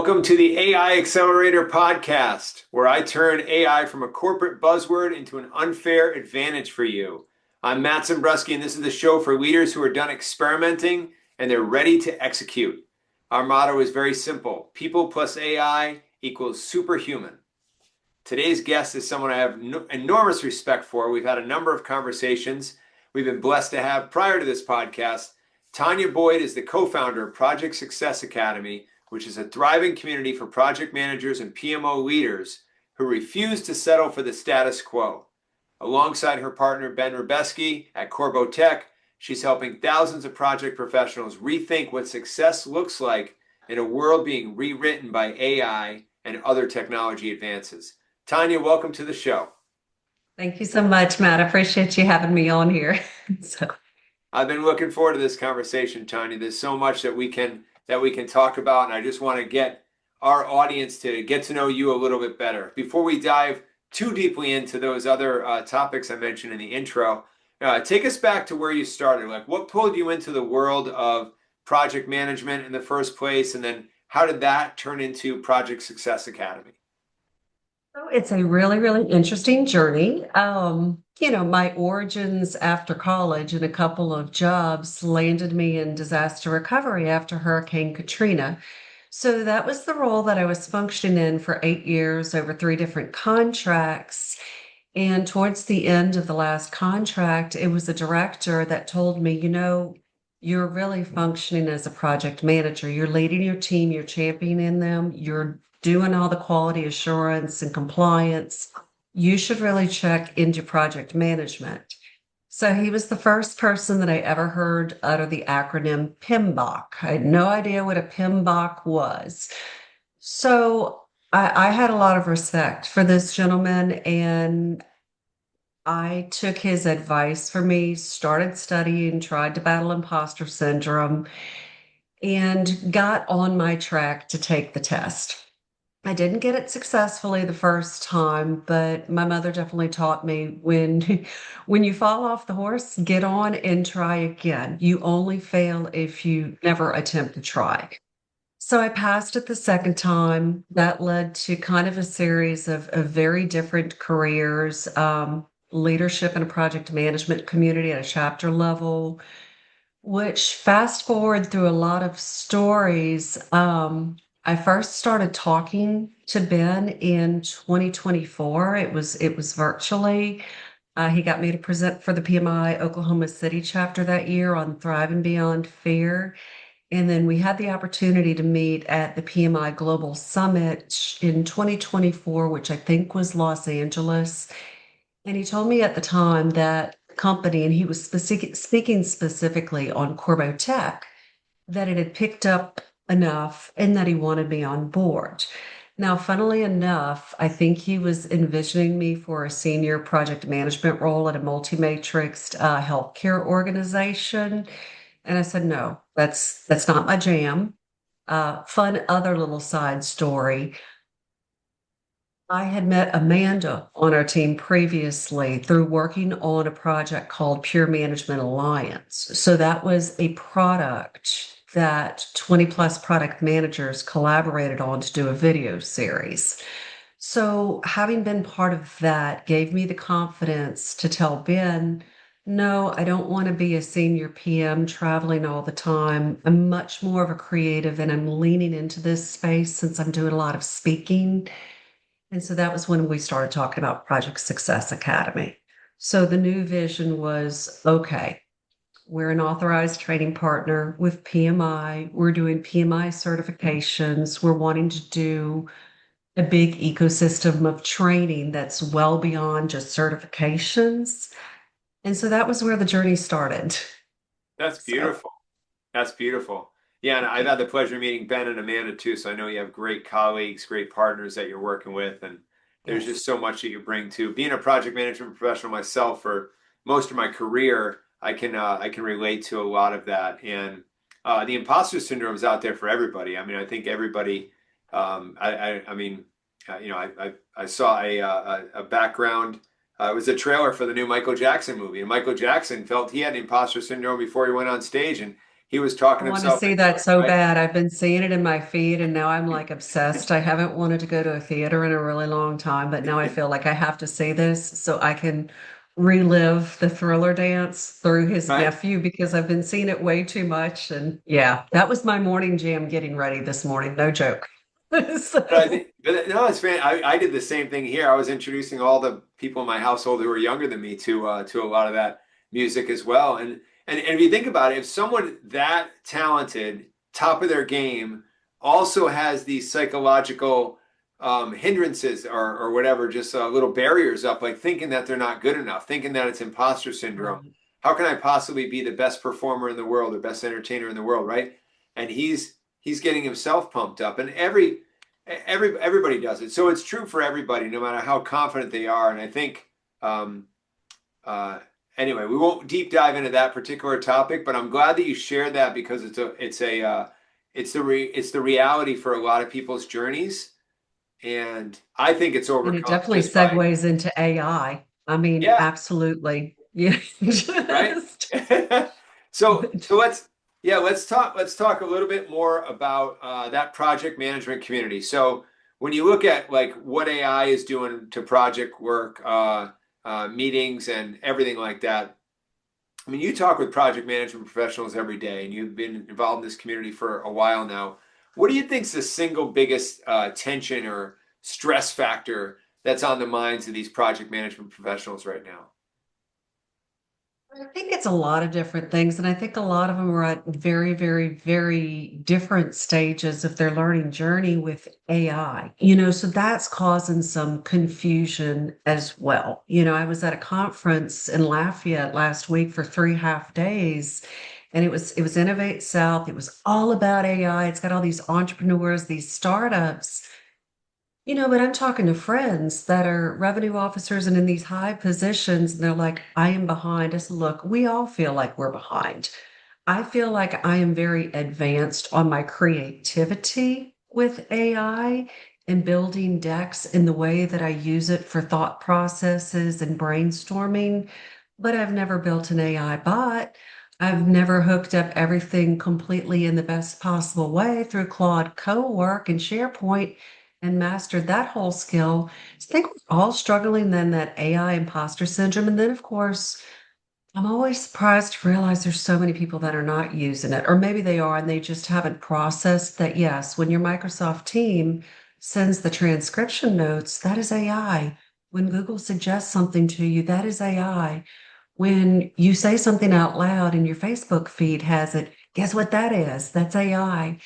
Welcome to the AI Accelerator Podcast, where I turn AI from a corporate buzzword into an unfair advantage for you. I'm Matt Zembruski, and this is the show for leaders who are done experimenting and they're ready to execute. Our motto is very simple: people plus AI equals superhuman. Today's guest is someone I have enormous respect for. We've had a number of conversations we've been blessed to have prior to this podcast. Tanya Boyd is the co-founder of Project Success Academy, which is a thriving community for project managers and PMO leaders who refuse to settle for the status quo. Alongside her partner, Ben Rebeski at Corbeau Tech, she's helping thousands of project professionals rethink what success looks like in a world being rewritten by AI and other technology advances. Tanya, welcome to the show. Thank you so much, Matt. I appreciate you having me on here. I've been looking forward to this conversation, Tanya. There's so much that we can talk about, and I just want to get our audience to get to know you a little bit better. Before we dive too deeply into those other topics I mentioned in the intro, take us back to where you started. Like, what pulled you into the world of project management in the first place, and then how did that turn into Project Success Academy? So it's a really, really interesting journey. My origins after college and a couple of jobs landed me in disaster recovery after Hurricane Katrina. So that was the role that I was functioning in for 8 years over three different contracts. And towards the end of the last contract, it was a director that told me, you're really functioning as a project manager. You're leading your team, you're championing them, you're doing all the quality assurance and compliance. You should really check into project management. So he was the first person that I ever heard utter the acronym PMBOK. I had no idea what a PMBOK was. So I had a lot of respect for this gentleman, and I took his advice for me, started studying, tried to battle imposter syndrome, and got on my track to take the test. I didn't get it successfully the first time, but my mother definitely taught me when when you fall off the horse, get on and try again. You only fail if you never attempt to try. So I passed it the second time. That led to kind of a series of very different careers, leadership in a project management community at a chapter level, which fast forward through a lot of stories. I first started talking to Ben in 2024. It was virtually. He got me to present for the PMI Oklahoma City chapter that year on Thriving Beyond Fear. And then we had the opportunity to meet at the PMI Global Summit in 2024, which I think was Los Angeles. And he told me at the time that company, and he was speaking specifically on Corbeau Tech, that it had picked up enough and that he wanted me on board. Now, funnily enough, I think he was envisioning me for a senior project management role at a multi-matrixed healthcare organization. And I said, no, that's not my jam. Fun other little side story. I had met Amanda on our team previously through working on a project called Pure Management Alliance. So that was a product that 20 plus product managers collaborated on to do a video series. So having been part of that gave me the confidence to tell Ben, no, I don't want to be a senior PM traveling all the time. I'm much more of a creative, and I'm leaning into this space since I'm doing a lot of speaking. And so that was when we started talking about Project Success Academy. So the new vision was, okay, we're an authorized training partner with PMI. We're doing PMI certifications. We're wanting to do a big ecosystem of training that's well beyond just certifications. And so that was where the journey started. That's So, beautiful. That's beautiful. Yeah, and I've had the pleasure of meeting Ben and Amanda too, so I know you have great colleagues, great partners that you're working with, and there's yes. just so much that you bring to being a project management professional myself for most of my career. I can relate to a lot of that, and the imposter syndrome is out there for everybody. I mean, I think everybody. I mean, I saw a background. It was a trailer for the new Michael Jackson movie, and Michael Jackson felt he had imposter syndrome before he went on stage, and he was I talking want to himself see into that it, so right? bad. I've been seeing it in my feed and now I'm like obsessed. I haven't wanted to go to a theater in a really long time, but now I feel like I have to see this so I can relive the Thriller dance through his Right. nephew because I've been seeing it way too much. And yeah, that was my morning jam getting ready this morning. No joke. But I So, think, but no, it's fan. I did the same thing here. I was introducing all the people in my household who were younger than me to a lot of that music as well. And if you think about it, if someone that talented, top of their game, also has these psychological hindrances or whatever, just little barriers up, like thinking that they're not good enough, thinking that it's imposter syndrome. right. How can I possibly be the best performer in the world or best entertainer in the world, right? And he's getting himself pumped up, and everybody does it. So it's true for everybody, no matter how confident they are. And I think, um, uh, anyway, we won't deep dive into that particular topic, but I'm glad that you shared that because it's the reality for a lot of people's journeys, and I think it's And it overcome definitely just by segues into AI. I mean, yeah, absolutely. Yeah. right. Just So let's talk a little bit more about that project management community. So when you look at like what AI is doing to project work, meetings, and everything like that. I mean, you talk with project management professionals every day, and you've been involved in this community for a while now. What do you think is the single biggest tension or stress factor that's on the minds of these project management professionals right now? I think it's a lot of different things, and I think a lot of them are at very, very, very different stages of their learning journey with AI. So that's causing some confusion as well. I was at a conference in Lafayette last week for 3.5 days, and it was Innovate South. It was all about AI. It's got all these entrepreneurs, these startups. But I'm talking to friends that are revenue officers and in these high positions, and they're like, I am behind. I said, look, we all feel like we're behind. I feel like I am very advanced on my creativity with AI and building decks in the way that I use it for thought processes and brainstorming. But I've never built an AI bot. I've never hooked up everything completely in the best possible way through Claude Co-work and SharePoint and mastered that whole skill. So I think we're all struggling then that AI imposter syndrome. And then, of course, I'm always surprised to realize there's so many people that are not using it, or maybe they are and they just haven't processed that. Yes, when your Microsoft team sends the transcription notes, that is AI. When Google suggests something to you, that is AI. When you say something out loud and your Facebook feed has it, guess what that is? That's AI.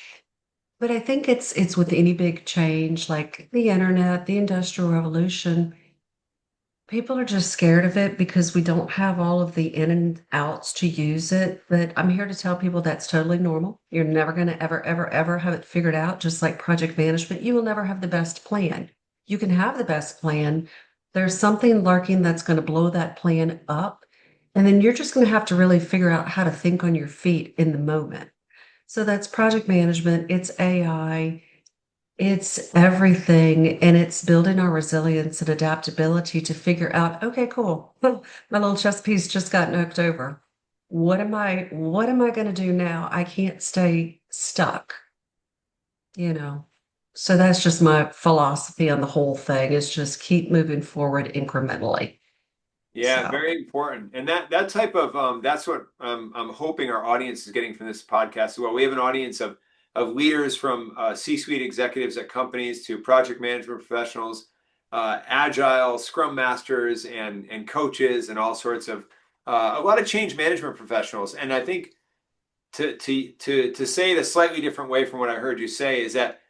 But I think it's with any big change like the internet, the industrial revolution, people are just scared of it because we don't have all of the in and outs to use it. But I'm here to tell people that's totally normal. You're never going to ever, ever, ever have it figured out. Just like project management, you will never have the best plan. You can have the best plan. There's something lurking that's going to blow that plan up. And then you're just going to have to really figure out how to think on your feet in the moment. So that's project management, it's AI, it's everything, and it's building our resilience and adaptability to figure out, okay, cool. My little chess piece just got knocked over. What am I going to do now? I can't stay stuck, you know. So that's just my philosophy on the whole thing is just keep moving forward incrementally. Yeah, So very important. And that type of that's what I'm hoping our audience is getting from this podcast as well. We have an audience of leaders from C-suite executives at companies to project management professionals, agile scrum masters and coaches and all sorts of a lot of change management professionals. And I think to say it a slightly different way from what I heard you say is that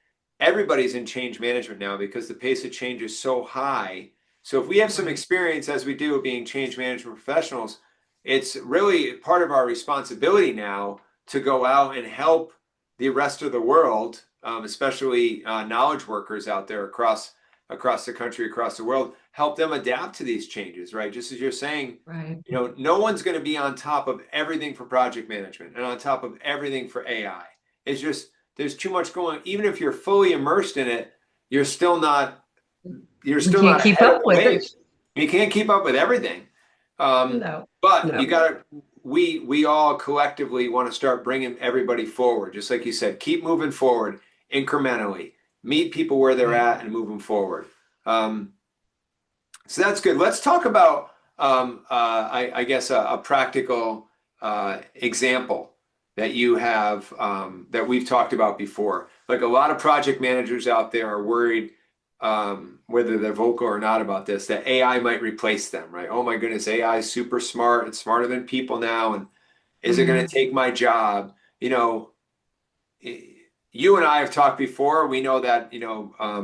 everybody's in change management now because the pace of change is so high. So if we have some right, experience as we do being change management professionals, it's really part of our responsibility now to go out and help the rest of the world, especially knowledge workers out there across the country, across the world, help them adapt to these changes, right? Just as you're saying, right. no one's going to be on top of everything for project management and on top of everything for AI. It's just there's too much going. Even if you're fully immersed in it, you're still not you're We still can't not keep ahead of up the with wave. it. You can't keep up with everything. Um, No, but you no. got to we all collectively want to start bringing everybody forward. Just like you said, keep moving forward incrementally. Meet people where they're Right. at and move them forward. Um, so that's good. Let's talk about, I guess, a practical example that you have that we've talked about before. Like a lot of project managers out there are worried, whether they're vocal or not about this, that AI might replace them, right? Oh my goodness, AI is super smart. It's smarter than people now. And is it going Mhm. to take my job? You and I have talked before. We know that,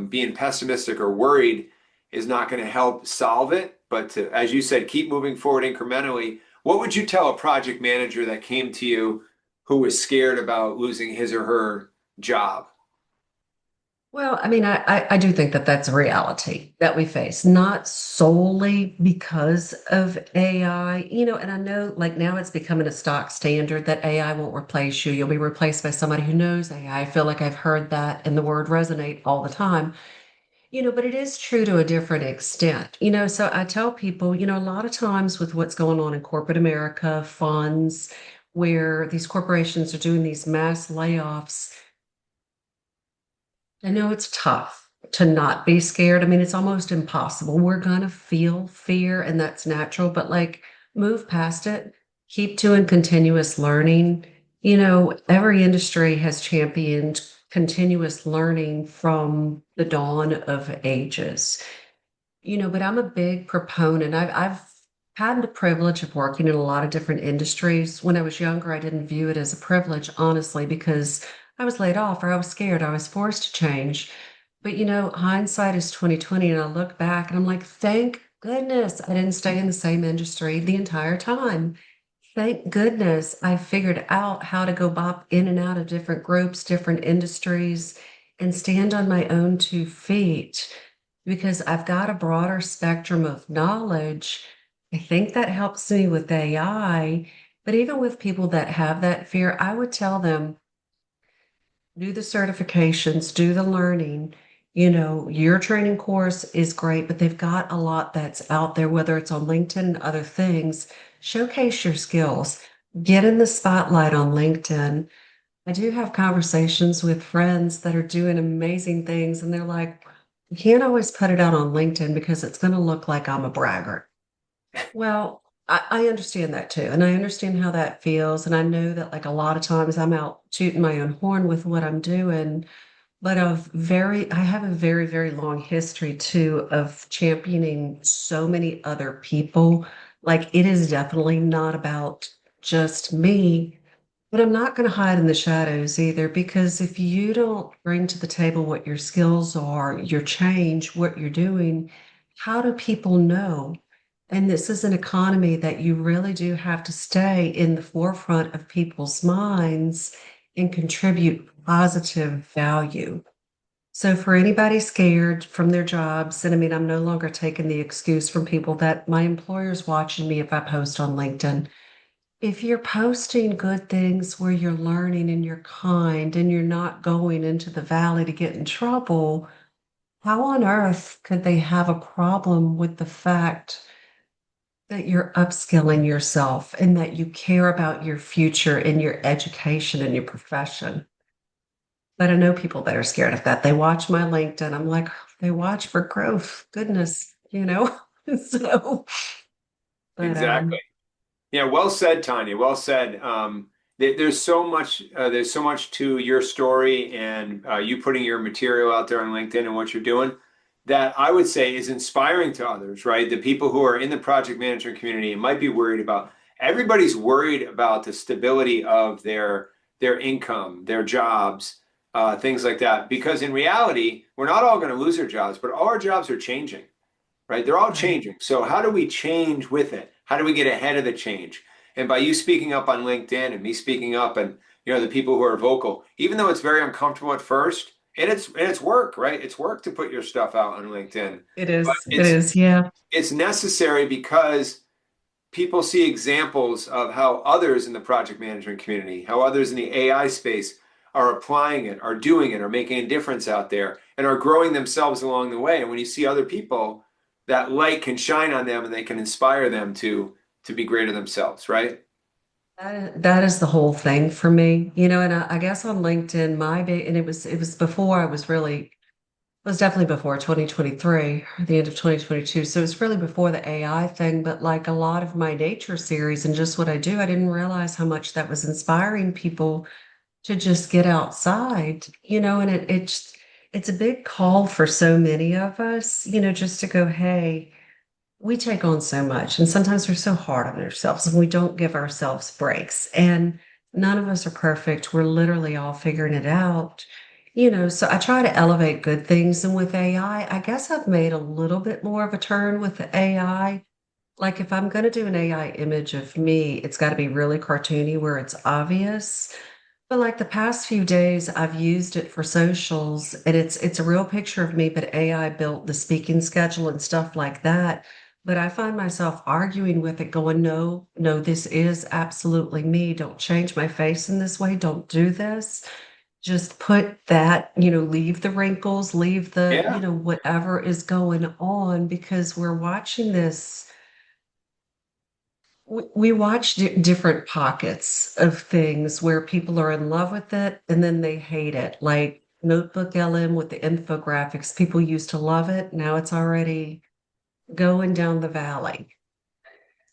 being pessimistic or worried is not going to help solve it. But to, as you said, keep moving forward incrementally. What would you tell a project manager that came to you who was scared about losing his or her job? Well, I mean, I do think that that's a reality that we face, not solely because of AI, and I know like now it's becoming a stock standard that AI won't replace you. You'll be replaced by somebody who knows AI. I feel like I've heard that and the word resonate all the time, but it is true to a different extent, so I tell people, a lot of times with what's going on in corporate America, funds, where these corporations are doing these mass layoffs. I know it's tough to not be scared. I mean, it's almost impossible. We're gonna feel fear, and that's natural, but like move past it, keep doing continuous learning. Every industry has championed continuous learning from the dawn of ages. But I'm a big proponent. I've had the privilege of working in a lot of different industries. When I was younger, I didn't view it as a privilege, honestly, because I was laid off or I was scared. I was forced to change. But hindsight is 2020, and I look back and I'm like, thank goodness I didn't stay in the same industry the entire time. Thank goodness I figured out how to go bop in and out of different groups, different industries, and stand on my own 2 feet because I've got a broader spectrum of knowledge. I think that helps me with AI. But even with people that have that fear, I would tell them do the certifications, do the learning. Your training course is great, but they've got a lot that's out there, whether it's on LinkedIn and other things. Showcase your skills, get in the spotlight on LinkedIn. I do have conversations with friends that are doing amazing things, and they're like, you can't always put it out on LinkedIn because it's going to look like I'm a braggart. Well, I understand that too. And I understand how that feels. And I know that like a lot of times I'm out tooting my own horn with what I'm doing, but I have a very, very long history too of championing so many other people. Like it is definitely not about just me, but I'm not going to hide in the shadows either, because if you don't bring to the table what your skills are, your change, what you're doing, how do people know? And this is an economy that you really do have to stay in the forefront of people's minds and contribute positive value. So, for anybody scared from their jobs, and I mean, I'm no longer taking the excuse from people that my employer's watching me if I post on LinkedIn. If you're posting good things where you're learning and you're kind and you're not going into the valley to get in trouble, how on earth could they have a problem with the fact that you're upskilling yourself and that you care about your future and your education and your profession? But I know people that are scared of that. They watch my LinkedIn. I'm like, they watch for growth. Goodness. So, but Exactly. Yeah, well said, Tanya. Well said. There's so much to your story and you putting your material out there on LinkedIn and what you're doing that I would say is inspiring to others, right? The people who are in the project management community and might be worried about, everybody's worried about the stability of their income, their jobs, things like that. Because in reality, we're not all going to lose our jobs, but all our jobs are changing, right? They're all right. changing. So how do we change with it? How do we get ahead of the change? And by you speaking up on LinkedIn and me speaking up and the people who are vocal, even though it's very uncomfortable at first, and it's work, right? It's work to put your stuff out on LinkedIn. It But is. It is. Yeah. it's necessary because people see examples of how others in the project management community, how others in the AI space are applying it, are doing it, are making a difference out there, and are growing themselves along the way. And when you see other people, that light can shine on them and they can inspire them to be greater themselves, right? That is the whole thing for me, and I guess on LinkedIn, and it was before I was really, it was definitely before 2023, or the end of 2022. So it's really before the AI thing, but like a lot of my nature series and just what I do, I didn't realize how much that was inspiring people to just get outside, and it's a big call for so many of us, just to go, hey, we take on so much, and sometimes we're so hard on ourselves and we don't give ourselves breaks. And none of us are perfect. We're literally all figuring it out. So I try to elevate good things. And with AI, I guess I've made a little bit more of a turn with the AI. Like if I'm going to do an AI image of me, it's got to be really cartoony where it's obvious. But like the past few days, I've used it for socials, and it's a real picture of me, but AI built the speaking schedule and stuff like that. But I find myself arguing with it, going, no, no, this is absolutely me. Don't change my face in this way. Don't do this. Just put that, leave the wrinkles, leave the, Yeah. whatever is going on, because we're watching this. We watch different pockets of things where people are in love with it and then they hate it. Like Notebook LM with the infographics, people used to love it. Now it's already going down the valley.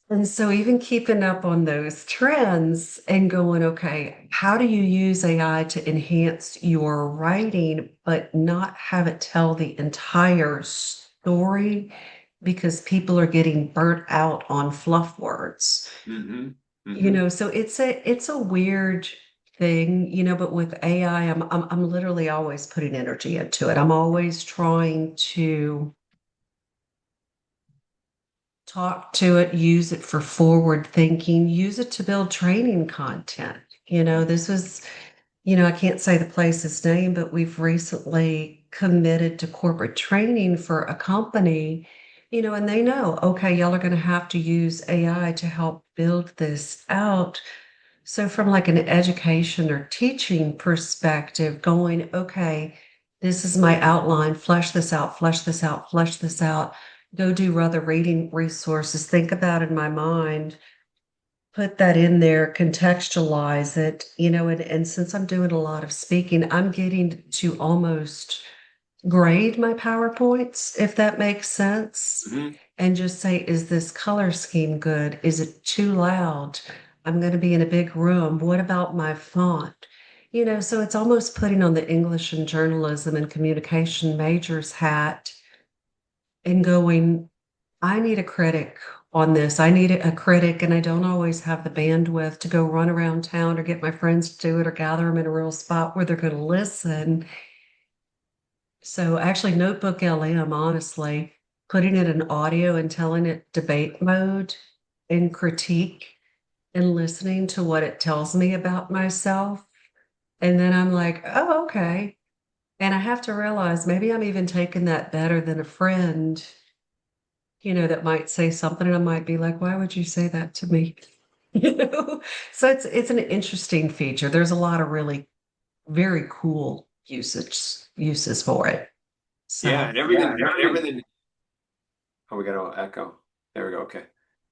And so even keeping up on those trends and going, okay, how do you use AI to enhance your writing, but not have it tell the entire story? Because people are getting burnt out on fluff words. Mm-hmm. Mm-hmm. So it's a weird thing, but with AI, I'm literally always putting energy into it. I'm always trying to talk to it, use it for forward thinking, use it to build training content. This was, I can't say the place's name, but we've recently committed to corporate training for a company, and they know, okay, y'all are going to have to use AI to help build this out. So from like an education or teaching perspective, going, okay, this is my outline, flesh this out, flesh this out, flesh this out, go do other reading resources, think about it in my mind, put that in there, contextualize it, and since I'm doing a lot of speaking, I'm getting to almost grade my PowerPoints, if that makes sense, Mm-hmm. and just say, is this color scheme good? Is it too loud? I'm going to be in a big room. What about my font? So it's almost putting on the English and journalism and communication majors hat and going, I need a critic on this. I need a critic, and I don't always have the bandwidth to go run around town or get my friends to do it or gather them in a real spot where they're going to listen. So actually, Notebook LM, honestly, putting it in audio and telling it debate mode and critique and listening to what it tells me about myself. And then I'm like, oh, okay. And I have to realize maybe I'm even taking that better than a friend, that might say something and I might be like, why would you say that to me? You know? So it's an interesting feature. There's a lot of really very cool uses for it. Yeah, So and everything. Oh, we got an echo. There we go. Okay.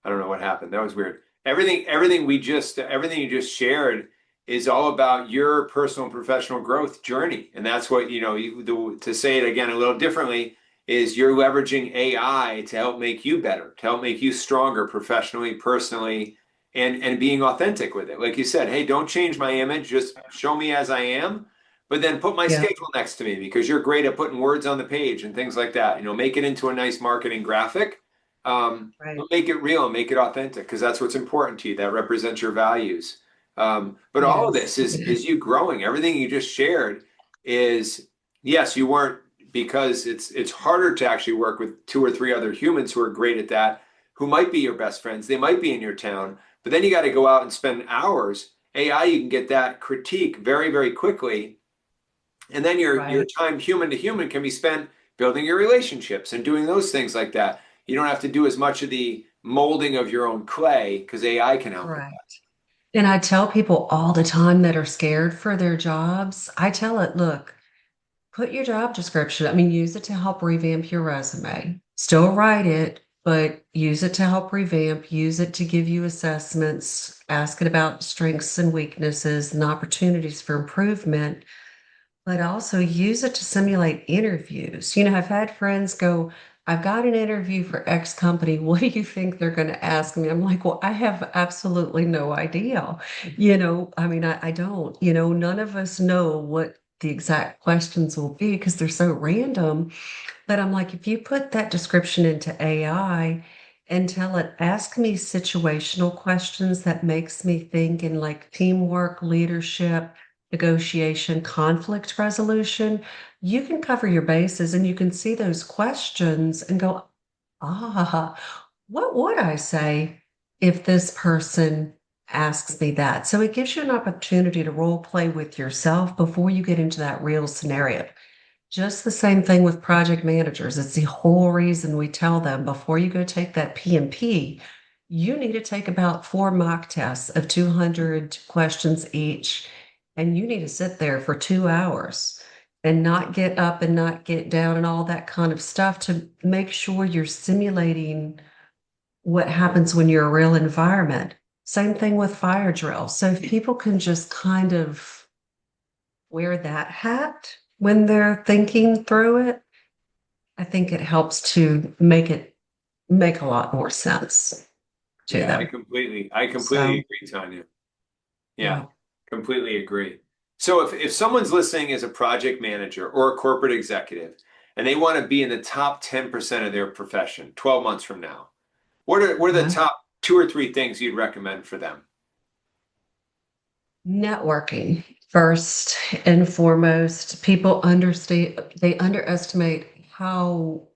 I don't know what happened. That was weird. Everything you just shared is all about your personal and professional growth journey. And that's what, to say it again a little differently is you're leveraging AI to help make you better, to help make you stronger professionally, personally, and being authentic with it. Like you said, hey, don't change my image, just show me as I am. But then put my yeah, schedule next to me because you're great at putting words on the page and things like that. Make it into a nice marketing graphic. right, But make it real, make it authentic because that's what's important to you. That represents your values. But all of yes, this is you growing. Everything you just shared is yes, you weren't because it's harder to actually work with two or three other humans who are great at that, who might be your best friends. They might be in your town, but then you got to go out and spend hours. AI, you can get that critique very, very quickly and then your right. time human to human can be spent building your relationships and doing those things like that. You don't have to do as much of the molding of your own clay because AI can help with Correct. And I tell people all the time that are scared for their jobs, I tell it, look, put your job description, use it to help revamp your resume. Still write it, but use it to help revamp, use it to give you assessments, ask it about strengths and weaknesses and opportunities for improvement, but also use it to simulate interviews. I've had friends go, I've got an interview for X company. What do you think they're going to ask me? I'm like, well, I have absolutely no idea. I mean, I don't, none of us know what the exact questions will be because they're so random. But I'm like, if you put that description into AI and tell it, ask me situational questions that makes me think in like teamwork, leadership, negotiation, conflict resolution, you can cover your bases and you can see those questions and go, ah, what would I say if this person asks me that? So it gives you an opportunity to role play with yourself before you get into that real scenario. Just the same thing with project managers. It's the whole reason we tell them before you go take that PMP, you need to take about 4 mock tests of 200 questions each, and you need to sit there for 2 hours and not get up and not get down and all that kind of stuff to make sure you're simulating what happens when you're a real environment. Same thing with fire drills. So if people can just kind of wear that hat when they're thinking through it, I think it helps to make a lot more sense to Yeah, I them. completely, I completely So, agree, Tanya. Yeah, yeah. completely agree. So if someone's listening as a project manager or a corporate executive and they want to be in the top 10% of their profession 12 months from now, what are the Uh-huh. top two or three things you'd recommend for them? Networking first and foremost. People understand, they underestimate how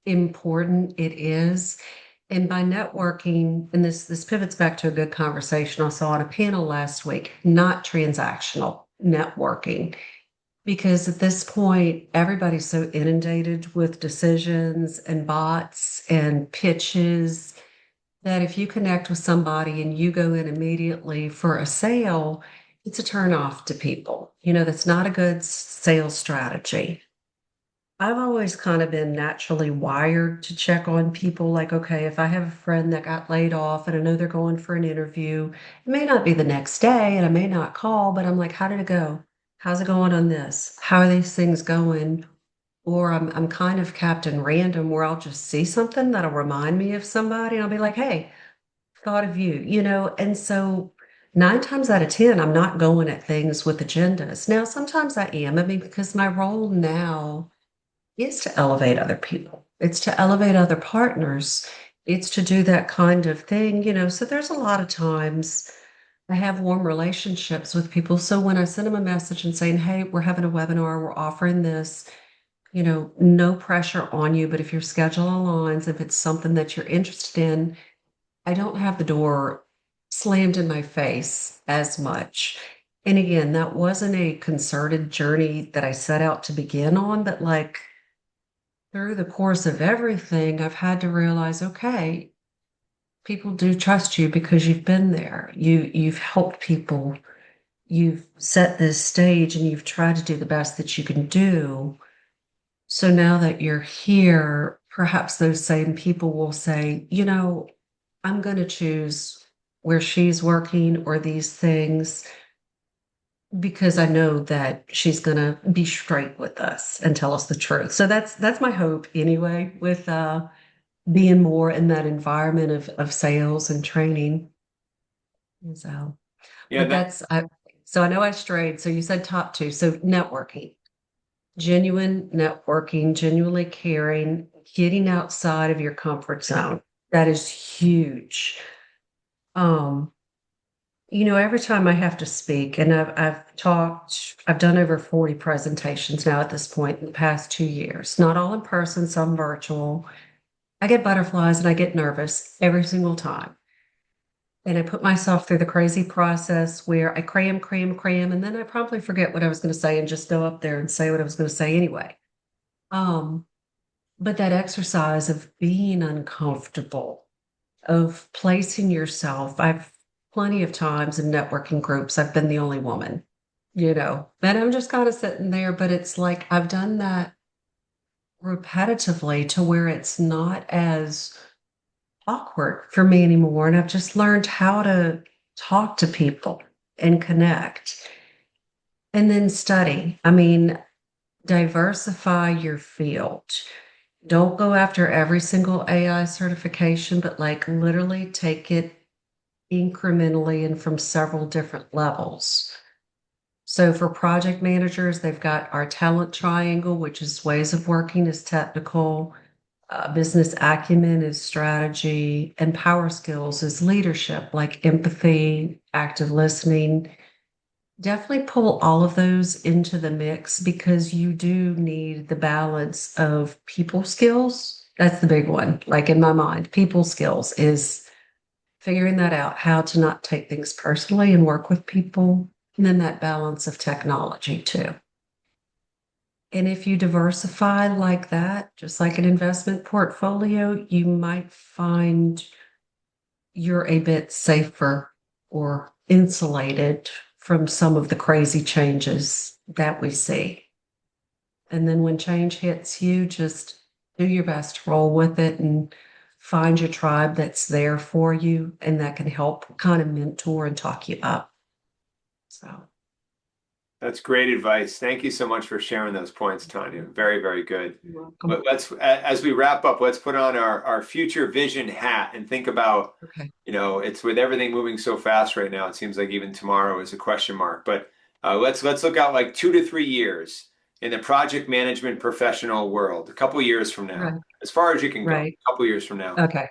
important it is. And by networking, and this pivots back to a good conversation I saw on a panel last week, not transactional networking. Because at this point, everybody's so inundated with decisions and bots and pitches that if you connect with somebody and you go in immediately for a sale, it's a turn off to people. That's not a good sales strategy. I've always kind of been naturally wired to check on people like, okay, if I have a friend that got laid off and I know they're going for an interview, it may not be the next day and I may not call, but I'm like, how did it go? How's it going on this? How are these things going? Or I'm kind of Captain Random where I'll just see something that'll remind me of somebody and I'll be like, hey, thought of you. And so 9 times out of 10, I'm not going at things with agendas. Now, sometimes I am. I mean, because my role now is to elevate other people. It's to elevate other partners. It's to do that kind of thing. So there's a lot of times I have warm relationships with people. So when I send them a message and saying, hey, we're having a webinar, we're offering this, no pressure on you, but if your schedule aligns, if it's something that you're interested in, I don't have the door slammed in my face as much. And again, that wasn't a concerted journey that I set out to begin on, but like through the course of everything, I've had to realize, okay, people do trust you because you've been there. You've helped people. You've set this stage and you've tried to do the best that you can do. So now that you're here, perhaps those same people will say, I'm going to choose where she's working or these things because I know that she's going to be straight with us and tell us the truth. So that's my hope anyway with being more in that environment of sales and training. So, Yeah, but so I know I strayed. So you said top two. So networking, genuine networking, genuinely caring, getting outside of your comfort zone. That is huge. Um, every time I have to speak, and I've done over 40 presentations now at this point in the past 2 years, not all in person, some virtual. I get butterflies and I get nervous every single time. And I put myself through the crazy process where I cram, cram, cram, and then I promptly forget what I was going to say and just go up there and say what I was going to say anyway. Um, but that exercise of being uncomfortable, of placing yourself, I've plenty of times in networking groups, I've been the only woman, and I'm just kind of sitting there, but it's like I've done that repetitively to where it's not as awkward for me anymore. And I've just learned how to talk to people and connect and then study. I mean, diversify your field. Don't go after every single AI certification, but like literally take it incrementally and from several different levels. So for project managers, they've got our talent triangle, which is ways of working is technical, business acumen is strategy, and power skills is leadership, like empathy, active listening. Definitely pull all of those into the mix because you do need the balance of people skills. That's the big one. Like in my mind, people skills is figuring that out, how to not take things personally and work with people. And then that balance of technology too. And if you diversify like that, just like an investment portfolio, you might find you're a bit safer or insulated from some of the crazy changes that we see. And then when change hits you, just do your best to roll with it and find your tribe that's there for you and that can help kind of mentor and talk you up. So That's great advice. Thank you so much for sharing those points, Tanya. Very, very good. you're welcome. But as we wrap up, let's put on our future vision hat and think about, Okay. it's with everything moving so fast right now. It seems like even tomorrow is a question mark. But let's look out like 2 to 3 years in the project management professional world, a couple years from now, Right. as far as you can go, Right. a couple years from now. Okay.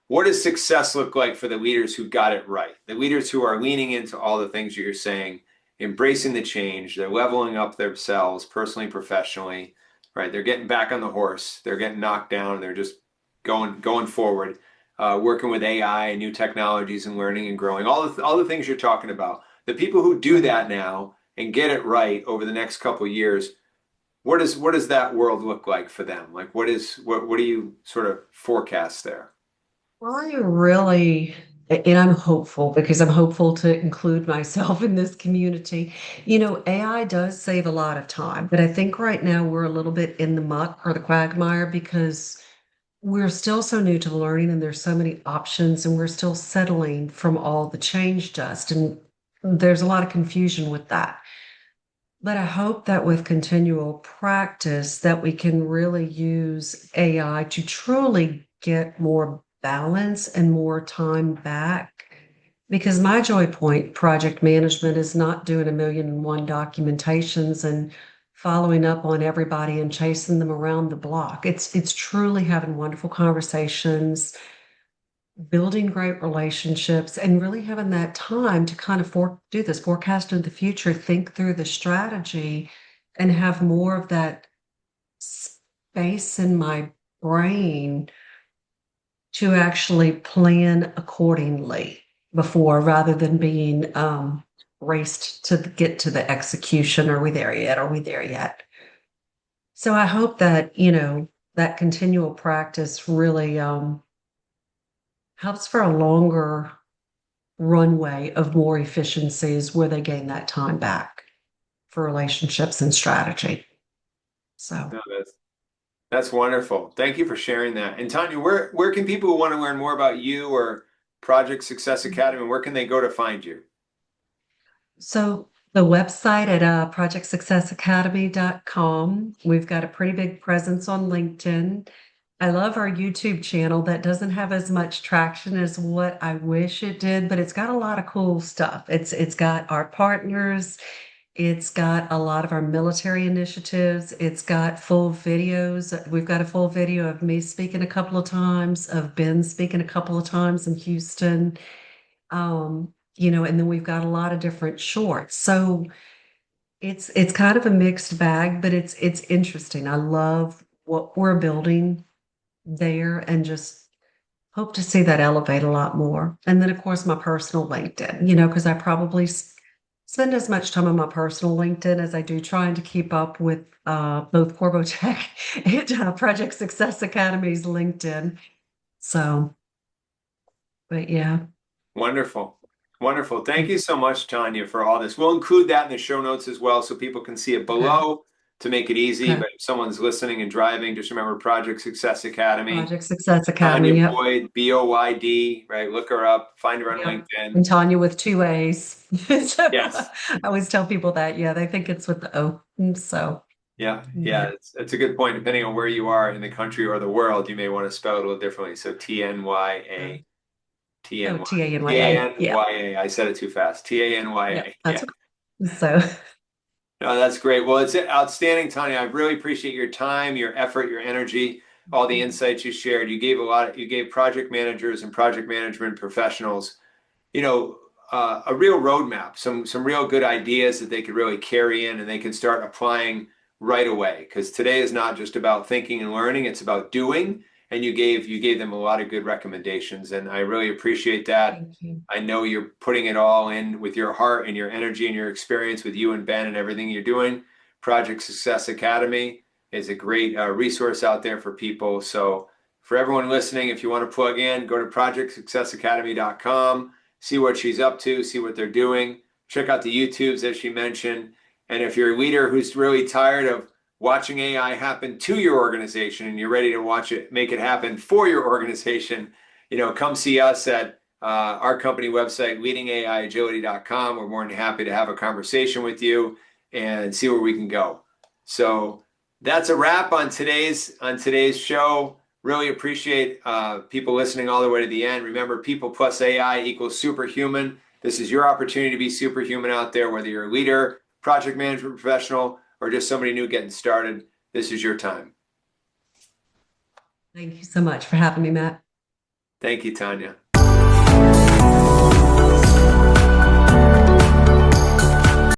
What does success look like for the leaders who got it right? The leaders who are leaning into all the things you're saying, embracing the change, they're leveling up themselves personally, professionally, right? They're getting back on the horse, they're getting knocked down, they're just going forward, working with AI and new technologies and learning and growing, all the things you're talking about. The people who do Right. that now and get it right over the next couple of years, what does that world look like for them? Like what do you sort of forecast there? Well, I really, and I'm hopeful because I'm hopeful to include myself in this community. AI does save a lot of time, but I think right now we're a little bit in the muck or the quagmire because we're still so new to the learning and there's so many options and we're still settling from all the change dust. And there's a lot of confusion with that. But I hope that with continual practice that we can really use AI to truly get more balance and more time back. Because my joy point project management is not doing a million and one documentations and following up on everybody and chasing them around the block. It's truly having wonderful conversations, building great relationships, and really having that time to kind of do this forecast in the future, think through the strategy, and have more of that space in my brain to actually plan accordingly before rather than being raced to get to the execution. Are we there yet? Are we there yet? So I hope that, that continual practice really helps for a longer runway of more efficiencies where they gain that time back for relationships and strategy. So, No, that's wonderful. Thank you for sharing that. And Tanya, where can people who want to learn more about you or Project Success Academy, where can they go to find you? so the website at projectsuccessacademy.com, we've got a pretty big presence on LinkedIn. I love our YouTube channel that doesn't have as much traction as what I wish it did, but it's got a lot of cool stuff. It's got our partners, it's got a lot of our military initiatives. It's got full videos. We've got a full video of me speaking a couple of times, of Ben speaking a couple of times in Houston. And then we've got a lot of different shorts. So it's kind of a mixed bag, but it's interesting. I love what we're building there and just hope to see that elevate a lot more. And then, of course, my personal LinkedIn, because I probably spend as much time on my personal LinkedIn as I do trying to keep up with both Corbeau Tech and Project Success Academy's LinkedIn. So, but yeah. Wonderful. Wonderful. Thank you so much, Tanya, for all this. We'll include that in the show notes as well so people can see it Okay. below. to make it easy. Okay. But if someone's listening and driving, just remember Project Success Academy. Project Success Tanya Academy. Yep. Boyd, Boyd, right? Look her up, find her on Yep. LinkedIn. And Tanya with two A's. So Yes. I always tell people that. Yeah, they think it's with the O. So, Yeah. yeah. Yeah. It's a good point. Depending on where you are in the country or the world, you may want to spell it a little differently. So TNYA. Oh, T-N-Y. Tanya. Yeah. T-A-N-Y-A. I said it too fast. Yeah. T-A-N-Y-A. That's Yeah. okay. So, No, that's great. Well, it's outstanding, Tanya. I really appreciate your time, your effort, your energy, all the insights you shared. You gave project managers and project management professionals, a real roadmap, some real good ideas that they could really carry in and they can start applying right away. Because today is not just about thinking and learning, it's about doing. And you gave them a lot of good recommendations, and I really appreciate that. thank you. I know you're putting it all in with your heart and your energy and your experience with you and Ben and everything you're doing. Project Success Academy is a great resource out there for people. So for everyone listening, if you want to plug in, go to projectsuccessacademy.com, see what she's up to, see what they're doing. Check out the YouTubes that she mentioned. And if you're a leader who's really tired of watching AI happen to your organization and you're ready to watch it, make it happen for your organization, come see us at our company website, leadingaiagility.com. We're more than happy to have a conversation with you and see where we can go. So that's a wrap on today's show. Really appreciate people listening all the way to the end. Remember, people plus AI equals superhuman. This is your opportunity to be superhuman out there, whether you're a leader, project management professional, or just somebody new getting started. This is your time. Thank you so much for having me, Matt. Thank you, Tanya.